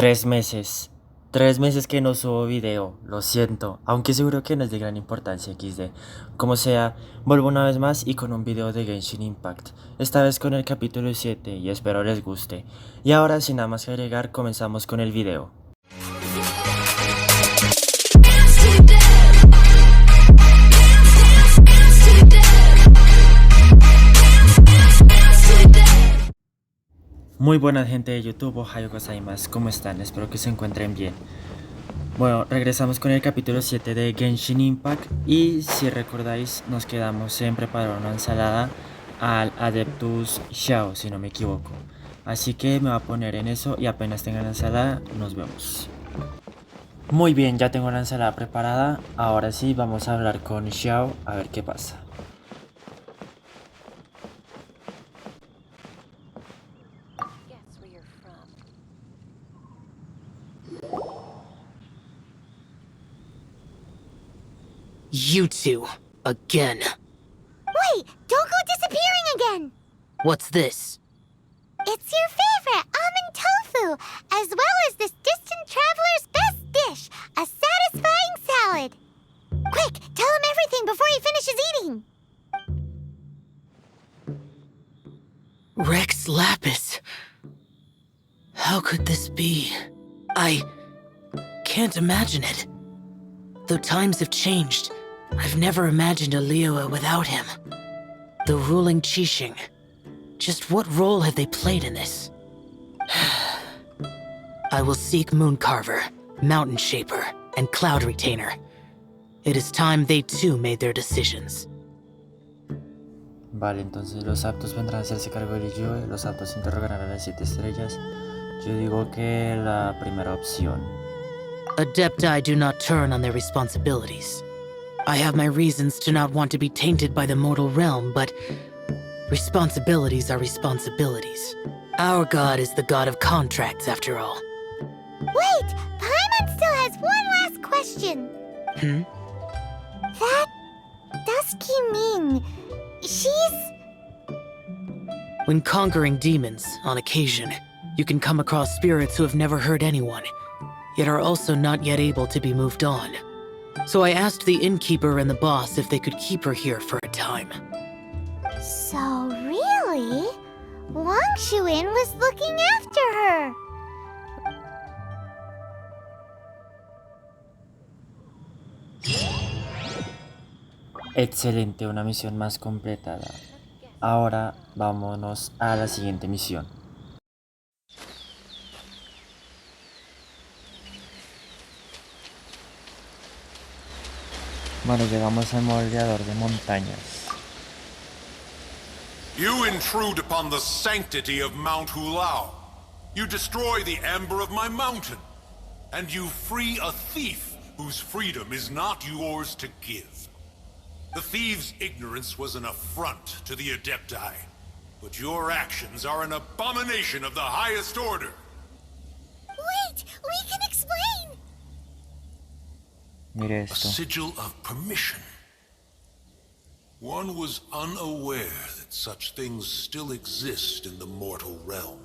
3 meses. 3 meses que no subo video, lo siento, aunque seguro que no es de gran importancia XD. Como sea, vuelvo una vez más y con un video de Genshin Impact, esta vez con el capítulo 7 y espero les guste. Y ahora sin nada más que agregar, comenzamos con el video. Muy buena gente de YouTube, ohayo gozaimasu, ¿cómo están? Espero que se encuentren bien. Bueno, regresamos con el capítulo 7 de Genshin Impact y si recordáis nos quedamos en preparar una ensalada al Adeptus Xiao, si no me equivoco. Así que me voy a poner en eso y apenas tenga la ensalada nos vemos. Muy bien, ya tengo la ensalada preparada, ahora sí vamos a hablar con Xiao a ver qué pasa. You two, again. Wait, don't go disappearing again! What's this? It's your favorite almond tofu, as well as this distant traveler's best dish, a satisfying salad. Quick, tell him everything before he finishes eating. Rex Lapis. How could this be? I can't imagine it. Though times have changed, I've never imagined a Liyue without him. The ruling Qixing. Just what role have they played in this? I will seek Moon Carver, Mountain Shaper, and Cloud Retainer. It is time they too made their decisions. Vale, entonces los aptos vendrán a hacerse cargo de Liyue, los aptos interrogarán a las 7 estrellas. Yo digo que la primera opción. Adepti do not turn on their responsibilities. I have my reasons to not want to be tainted by the mortal realm, but responsibilities are responsibilities. Our god is the god of contracts, after all. Wait, Paimon still has one last question. That Dusky Ming, she's... When conquering demons, on occasion, you can come across spirits who have never hurt anyone, yet are also not yet able to be moved on. So I asked the innkeeper and the boss if they could keep her here for a time. So really, Wang Shuin was looking after her. Excelente, una misión más completada. Ahora vámonos a la siguiente misión. Bueno, llegamos al moldeador de montañas. You intrude upon the sanctity of Mount Hulao. You destroy the amber of my mountain. And you free a thief whose freedom is not yours to give. The thief's ignorance was an affront to the Adepti. But your actions are an abomination of the highest order. Wait, we can explain. Mire A esto. sigil of permission. One was unaware that such things still exist in the mortal realm.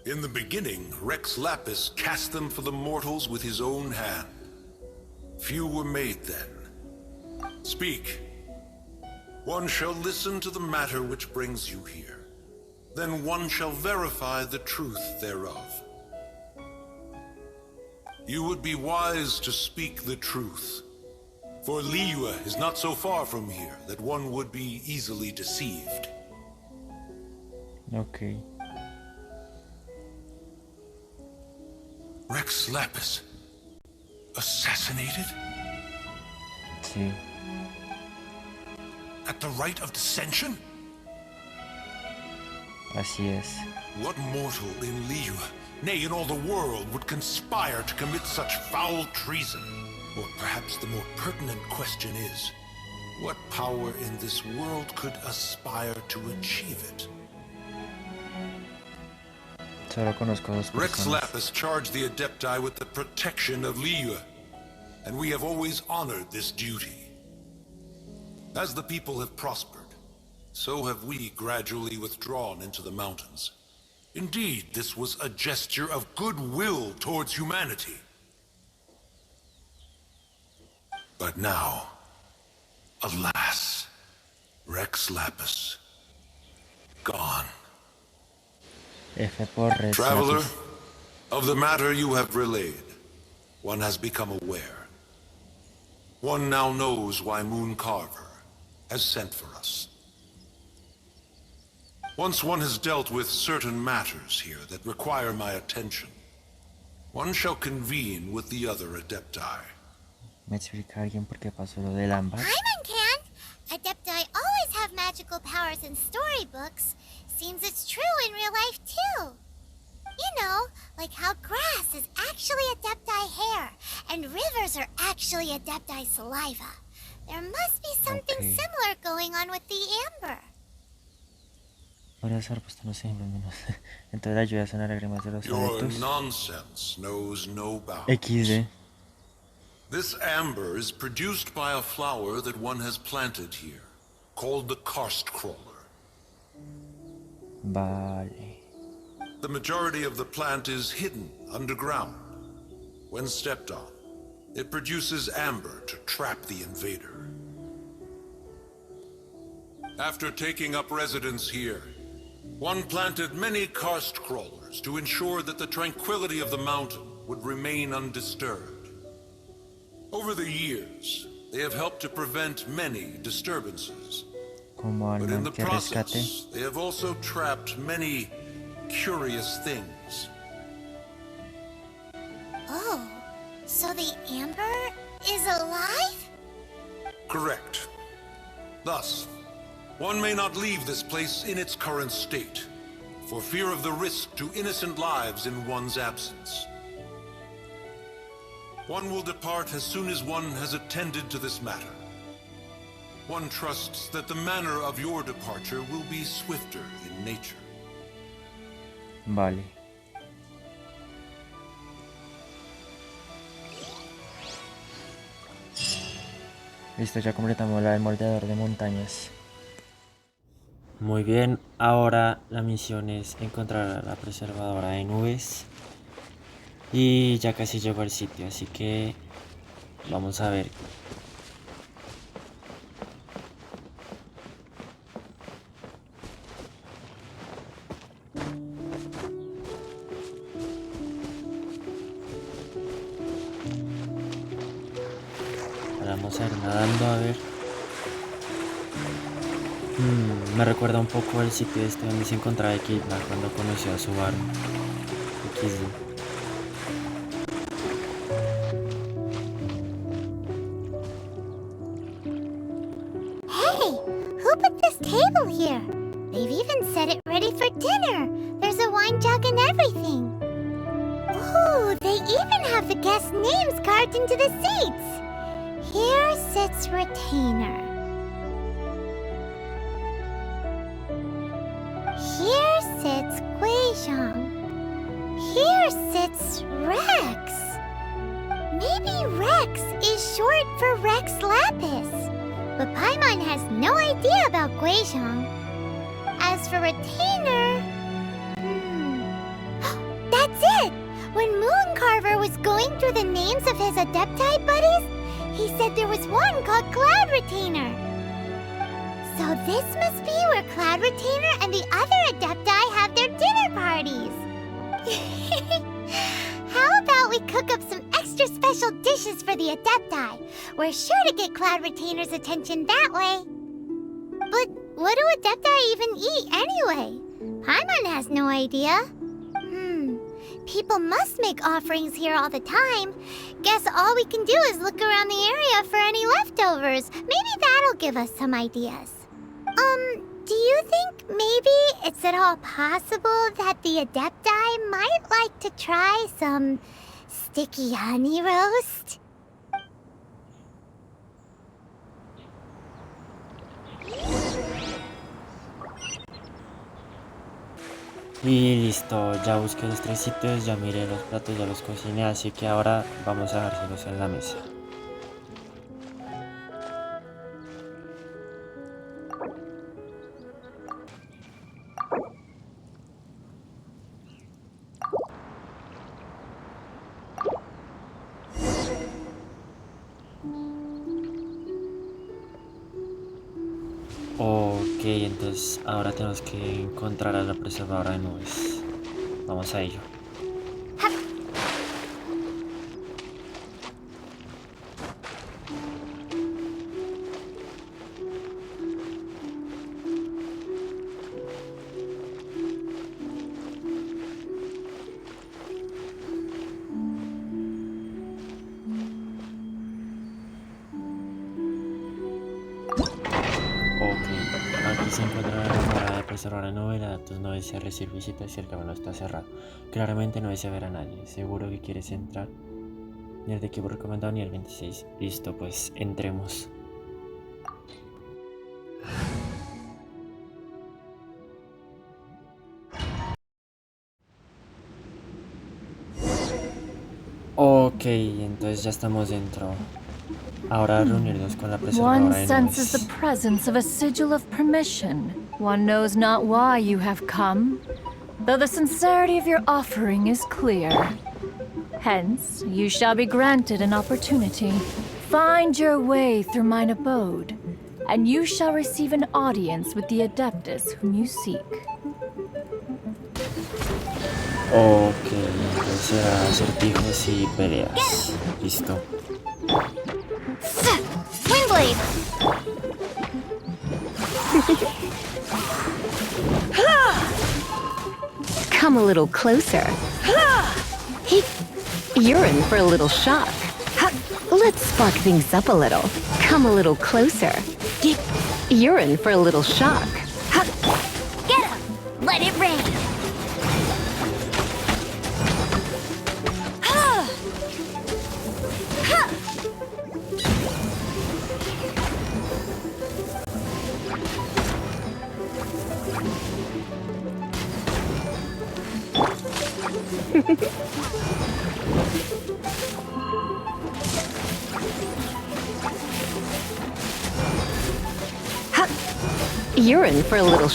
In the beginning, Rex Lapis cast them for the mortals with his own hand. Few were made then. Speak. One shall listen to the matter which brings you here. Then one shall verify the truth thereof. You would be wise to speak the truth. For Liyue is not so far from here that one would be easily deceived. Ok. Rex Lapis? Assassinated? Sí. At the rite of dissension? Así es. What mortal in Liyue, nay in all the world, would conspire to commit such foul treason? Or perhaps the more pertinent question is, what power in this world could aspire to achieve it? Solo conozco dos Rex personas. Lapis charged the Adepti with the protection of Liyue, and we have always honored this duty. As the people have prospered, so have we gradually withdrawn into the mountains. Indeed, this was a gesture of goodwill towards humanity. But now, alas, Rex Lapis, gone. F por Rex Traveler, Lapis. of the matter you have relayed, one has become aware. One now knows why Moon Carver has sent for us. Once one has dealt with certain matters here that require my attention, one shall convene with the other Adepti. ¿Me explica alguien por qué pasó lo del ámbar? Paimon can! Adepti always have magical powers in storybooks. Seems it's true in real life, too. You know, like how grass is actually Adepti hair, and rivers are actually Adepti saliva. There must be something similar going on with the amber. Podría ser puesto unos ejemplos menos. Entonces la lluvia son las lágrimas de los Your adultos. nonsense knows no bounds. XD. This amber is produced by a flower that one has planted here, called the karst crawler. Vale. The majority of the plant is hidden underground. When stepped on, it produces amber to trap the invader. After taking up residence here, one planted many karst crawlers to ensure that the tranquility of the mountain would remain undisturbed. Over the years, they have helped to prevent many disturbances. Como But in the alma que rescate. process, they have also trapped many curious things. Oh, so the amber is alive? Correct. Thus, one may not leave this place in its current state, for fear of the risk to innocent lives in one's absence. One will depart as soon as one has attended to this matter. One trusts that the manner of your departure will be swifter in nature. Vale. Listo, ya completamos la del moldeador de montañas. Muy bien, ahora la misión es encontrar a la preservadora de nubes. Y ya casi llegó al sitio, así que vamos a ver. Ahora vamos a ir nadando a ver. Me recuerda un poco al sitio este donde se encontraba Kidman cuando conoció a su barco. XD. Hey, who put this table here? They've even set it ready for dinner. There's a wine jug and everything. Ooh, they even have the guests' names carved into the seats. Here sits Retainer. Here sits Guizhong. Here sits Rex. Maybe Rex is short for Rex Lapis. But Paimon has no idea about Guizhong. As for Retainer... That's it! When Mooncarver was going through the names of his Adepti buddies, he said there was one called Cloud Retainer. So this must be where Cloud Retainer and the other Adepti have their dinner parties. How about we cook up some extra special dishes for the Adepti? We're sure to get Cloud Retainer's attention that way. But what do Adepti even eat anyway? Paimon has no idea. People must make offerings here all the time. Guess all we can do is look around the area for any leftovers. Maybe that'll give us some ideas. Do you think maybe it's at all possible that the Adepti might like to try some sticky honey roast? Y listo, ya busqué los 3 sitios, ya miré los platos, ya los cociné, así que ahora vamos a dejárselos en la mesa. Ok, entonces ahora tenemos que encontrar a la preservadora de nubes. Vamos a ello. Ok, aquí se encuentra la morada de preservar la novela, datos no desea recibir visitas y el camino está cerrado. Claramente no desea ver a nadie. ¿Seguro que quieres entrar? Ni el de equipo recomendado ni el 26. Listo, pues entremos. Ok, entonces ya estamos dentro. Ahora reunirnos con la One preservadora de senses the nubes. presence of a sigil of permission. One knows not why you have come, though the sincerity of your offering is clear. Hence, you shall be granted an opportunity. Find your way through mine abode, and you shall receive an audience with the adeptus whom you seek. Ok, entonces será acertijos y peleas. Listo. Windblade! Come a little closer. You're in for a little shock. Let's spark things up a little. Come a little closer. You're in for a little shock. Get him! Let it rain! You're in for a little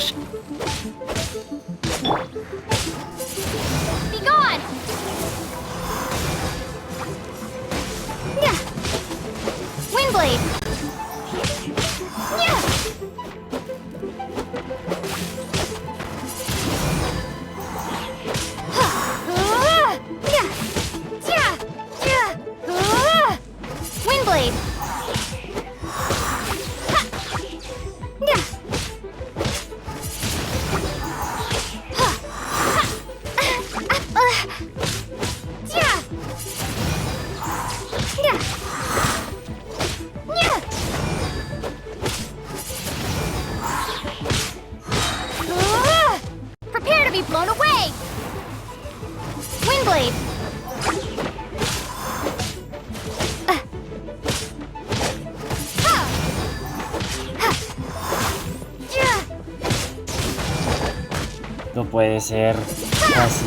Be gone! Yeah. Windblade! Yeah. Yeah. Yeah. Yeah. Windblade! Yeah. Prepare to be blown away! Windblade! No puede ser casi.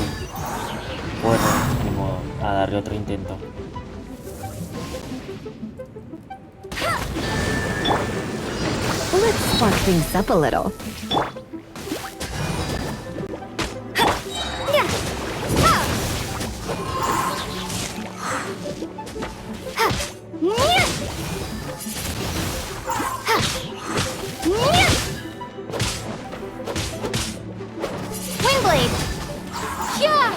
Bueno, ni modo, a darle otro intento. Let's spark things up a little. Windblade! Yeah!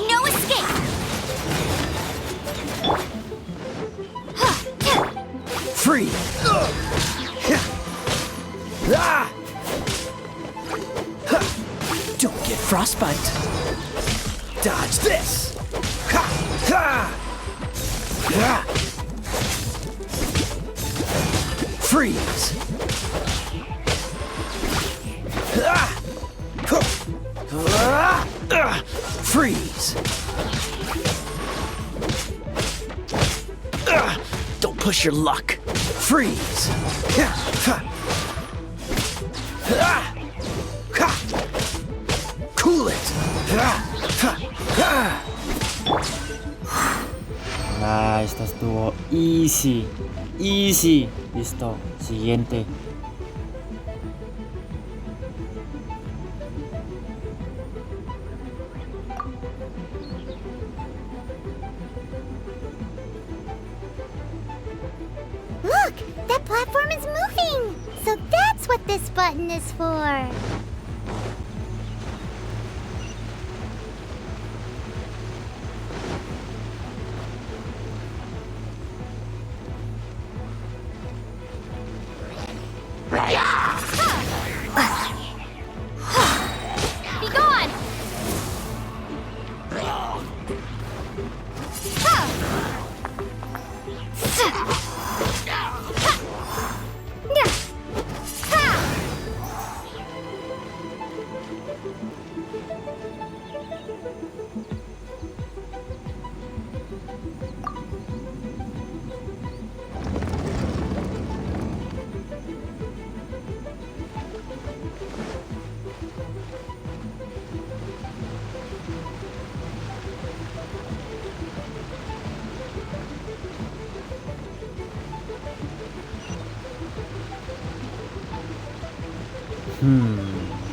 No escape! Free! Ah! Don't get frostbite. Dodge this! Ha! Ha! Ha! Freeze! Ah! Ah! Ah! Freeze! Ah! Don't push your luck. Freeze! Ha! Ha! Ah! Ha! Cool it! Ah! Ha! Ah! esta estuvo easy. Easy. Listo. Siguiente. Look! That platform is moving! So that's what this button is for! Be gone!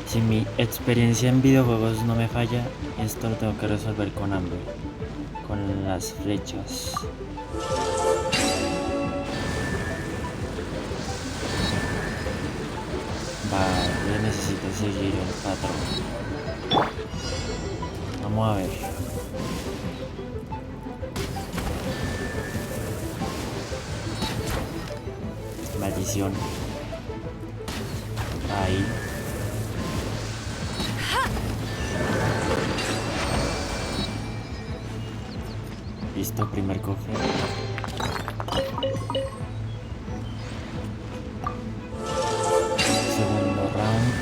Si mi experiencia en videojuegos no me falla, esto lo tengo que resolver con hambre. Con las flechas. Vale, necesito seguir el patrón. Vamos a ver. Maldición. Ahí. Listo, primer cofre. Segundo round.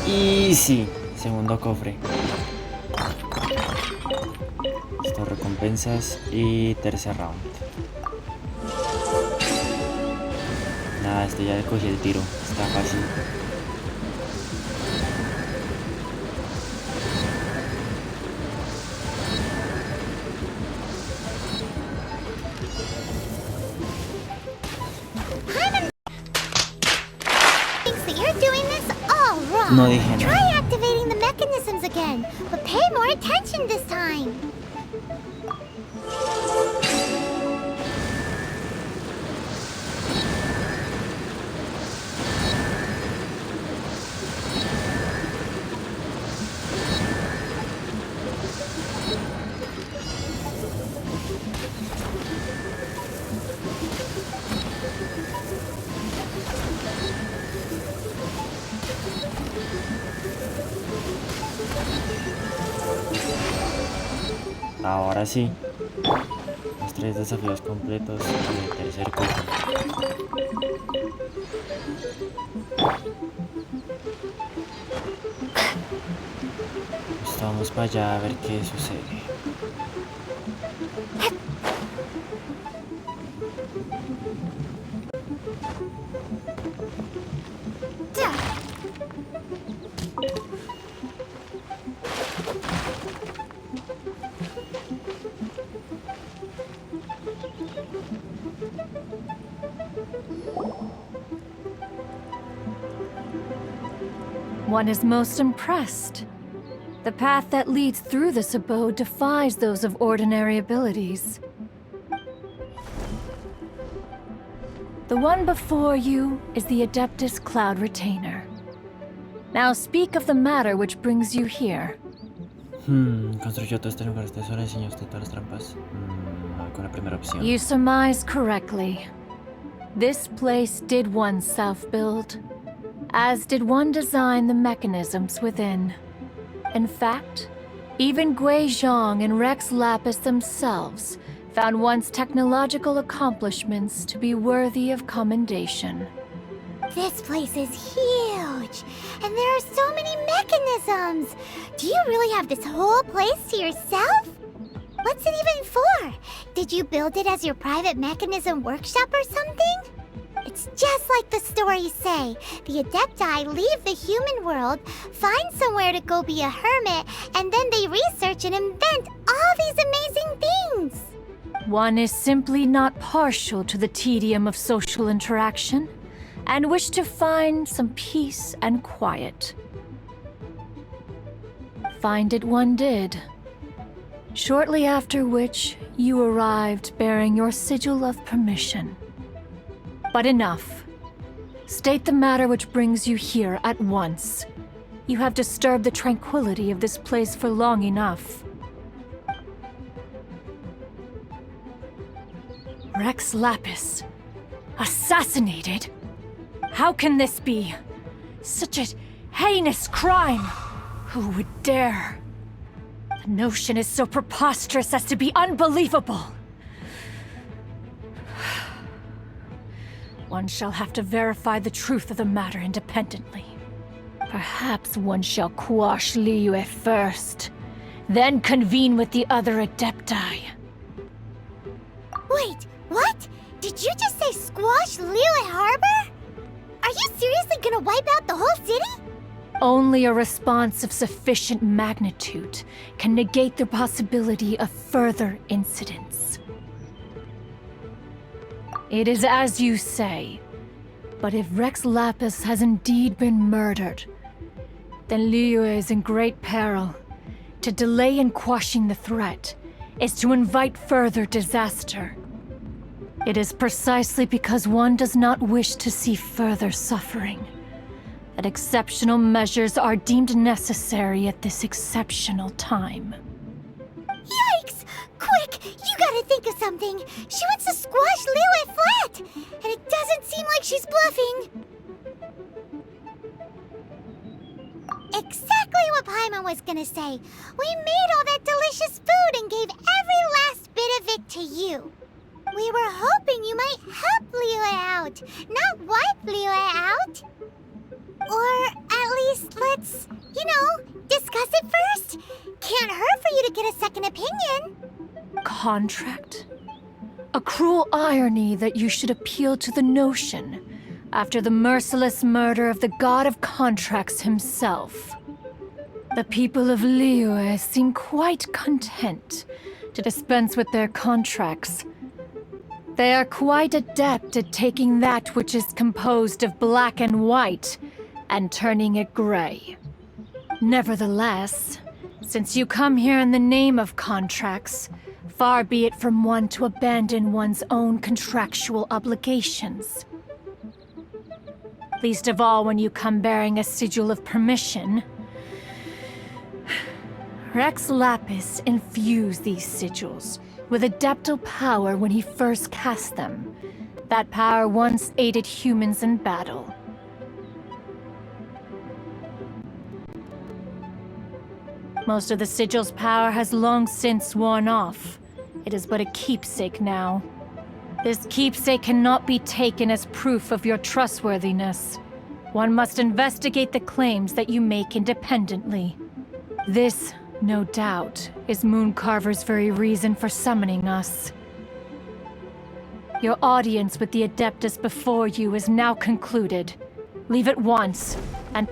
Easy. Segundo cofre. Listo, recompensas. Y tercer round. Nada, este ya le cogí el tiro. Está fácil. Thinks that you're doing this all wrong. No dije nada. Try activating the mechanisms again, but pay more attention this time. Ahora sí. Los 3 desafíos completos y el tercer cofre. Pues vamos para allá a ver qué sucede. One is most impressed. The path that leads through this abode defies those of ordinary abilities. The one before you is the Adeptus Cloud Retainer. Now speak of the matter which brings you here. Construyó todo este lugar, usted solo enseñó usted todas las trampas. Voy con la primera opción. You surmise correctly. This place did one self-build, as did one design the mechanisms within. In fact, even Gui Zhang and Rex Lapis themselves found one's technological accomplishments to be worthy of commendation. This place is huge, and there are so many mechanisms. Do you really have this whole place to yourself? What's it even for? Did you build it as your private mechanism workshop or something? It's just like the stories say. The Adepti leave the human world, find somewhere to go be a hermit, and then they research and invent all these amazing things. One is simply not partial to the tedium of social interaction, and wish to find some peace and quiet. Find it one did. Shortly after which, you arrived bearing your sigil of permission. But enough. State the matter which brings you here at once. You have disturbed the tranquility of this place for long enough. Rex Lapis. Assassinated? How can this be? Such a heinous crime! Who would dare? The notion is so preposterous as to be unbelievable. One shall have to verify the truth of the matter independently. Perhaps one shall quash Liyue first, then convene with the other Adepti. Wait, what? Did you just say squash Liyue Harbor? Are you seriously gonna wipe out the whole city? Only a response of sufficient magnitude can negate the possibility of further incidents. It is as you say, but if Rex Lapis has indeed been murdered, then Liyue is in great peril. To delay in quashing the threat is to invite further disaster. It is precisely because one does not wish to see further suffering that exceptional measures are deemed necessary at this exceptional time. Yikes! Quick, you gotta think of something. She wants to squash Liyue flat, and it doesn't seem like she's bluffing. Exactly what Paimon was gonna say. We made all that delicious food and gave every last bit of it to you. We were hoping you might help Liyue out, not wipe Liyue out. Or at least let's, discuss it first. Can't hurt for you to get a second opinion. Contract? A cruel irony that you should appeal to the notion after the merciless murder of the god of contracts himself. The people of Liyue seem quite content to dispense with their contracts. They are quite adept at taking that which is composed of black and white and turning it gray. Nevertheless, since you come here in the name of contracts, far be it from one to abandon one's own contractual obligations. Least of all when you come bearing a sigil of permission. Rex Lapis infused these sigils with adeptal power when he first cast them. That power once aided humans in battle. Most of the sigil's power has long since worn off. It is but a keepsake now. This keepsake cannot be taken as proof of your trustworthiness. One must investigate the claims that you make independently. This, no doubt, is Mooncarver's very reason for summoning us. Your audience with the Adeptus before you is now concluded. Leave at once, and...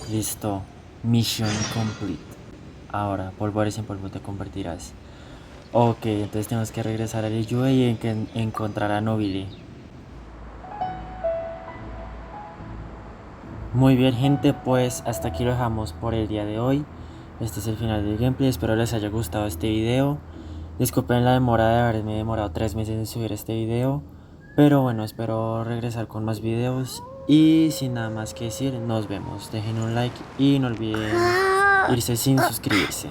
Listo. Mission complete. Ahora, polvo eres en polvo te convertirás. Ok, entonces tenemos que regresar a Liyue y encontrar a Nobile. Muy bien, gente, pues hasta aquí lo dejamos por el día de hoy. Este es el final del gameplay, espero les haya gustado este video. Disculpen la demora de haberme demorado 3 meses en subir este video, pero bueno, espero regresar con más videos. Y sin nada más que decir, nos vemos. Dejen un like y no olviden irse sin suscribirse.